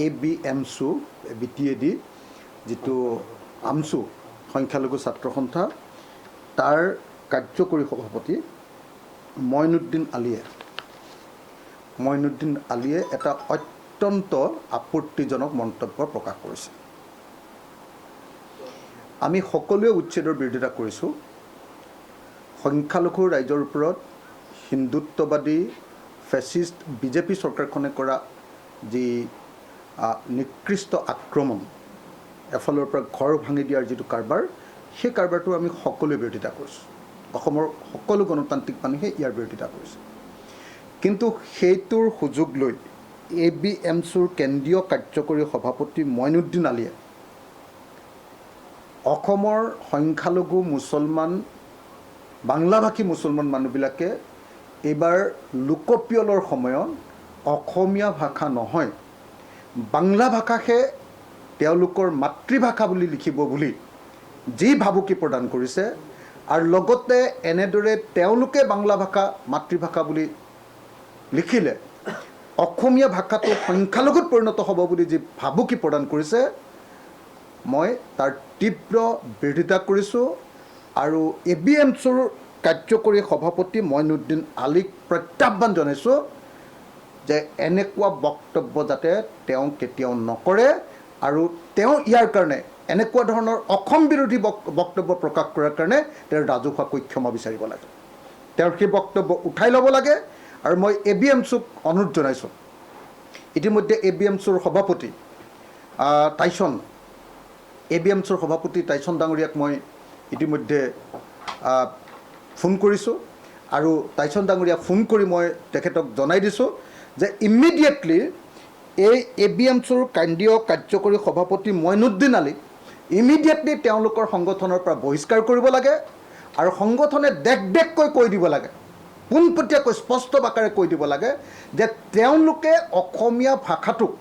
ABMSU BTAD যিটো আমছু সংখ্যালঘু ছাত্ৰ সন্থা তাৰ কাৰ্যকৰী সভাপতি মইনুদ্দিন আলীয়ে এটা অত্যন্ত আপত্তিজনক মন্তব্য প্ৰকাশ কৰিছে। আমি সকলোৱে উচ্ছেদৰ বিৰোধিতা কৰিছোঁ। সংখ্যালঘু ৰাইজৰ ওপৰত হিন্দুত্ববাদী ফেচিষ্ট বিজেপি চৰকাৰখনে কৰা যি নিকৃষ্ট আক্ৰমণ, এফালৰ পৰা ঘৰ ভাঙি দিয়াৰ যিটো কাৰবাৰ, সেই কাৰবাৰটো আমি সকলোৱে বিৰোধিতা কৰিছোঁ। অসমৰ সকলো গণতান্ত্ৰিক মানুহে ইয়াৰ বিৰোধিতা কৰিছে। কিন্তু সেইটোৰ সুযোগ লৈ ABMSUৰ কেন্দ্ৰীয় কাৰ্যকৰী সভাপতি মইনুদ্দিন আলীয়ে অসমৰ সংখ্যালঘু মুছলমান বাংলাভাষী মুছলমান মানুহবিলাকে এইবাৰ লোকপিয়লৰ সময়ত অসমীয়া ভাষা নহয় বাংলা ভাষাহে তেওঁলোকৰ মাতৃভাষা বুলি লিখিব বুলি যি ভাবুকি প্ৰদান কৰিছে, আৰু লগতে এনেদৰে তেওঁলোকে বাংলা ভাষা মাতৃভাষা বুলি লিখিলে অসমীয়া ভাষাটো সংখ্যালঘুত পৰিণত হ'ব বুলি যি ভাবুকি প্ৰদান কৰিছে, মই তাৰ তীব্ৰ বিৰোধিতা কৰিছোঁ। আৰু ABMSUৰ কাৰ্যকৰী সভাপতি মইনুদ্দিন আলীক প্ৰত্যাহ্বান জনাইছোঁ যে এনেকুৱা বক্তব্য যাতে তেওঁ কেতিয়াও নকৰে, আৰু তেওঁ ইয়াৰ কাৰণে এনেকুৱা ধৰণৰ অসম বিৰোধী বক্তব্য প্ৰকাশ কৰাৰ কাৰণে তেওঁৰ ৰাজহুৱাকৈ ক্ষমা বিচাৰিব লাগে। তেওঁৰ সেই বক্তব্য উঠাই ল'ব লাগে। আৰু মই ABMSUক অনুৰোধ জনাইছোঁ, ইতিমধ্যে ABMSUৰ সভাপতি টাইছন ডাঙৰীয়াক মই ইতিমধ্যে ফোন কৰিছোঁ, আৰু টাইছন ডাঙৰীয়াক ফোন কৰি মই তেখেতক জনাই দিছোঁ যে ইমিডিয়েটলি এই ABMSUৰ কেন্দ্ৰীয় কাৰ্যকৰী সভাপতি মইনুদ্দিন আলীক ইমিডিয়েটলি তেওঁলোকৰ সংগঠনৰ পৰা বহিষ্কাৰ কৰিব লাগে, আৰু সংগঠনে দেককৈ কৈ দিব লাগে, পোনপটীয়াকৈ স্পষ্ট বাক্যেৰে কৈ দিব লাগে যে তেওঁলোকে অসমীয়া ভাষাটোক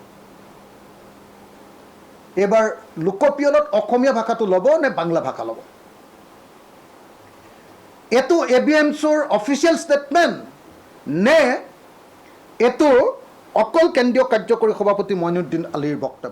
এইবাৰ লোকপিয়লত অসমীয়া ভাষাটো ল'ব নে বাংলা ভাষা ল'ব। এইটো ABMSUৰ অফিচিয়েল ষ্টেটমেণ্ট নে এইটো অকল কেন্দ্ৰীয় কাৰ্যকৰী সভাপতি মইনুদ্দিন আলীৰ বক্তব্য।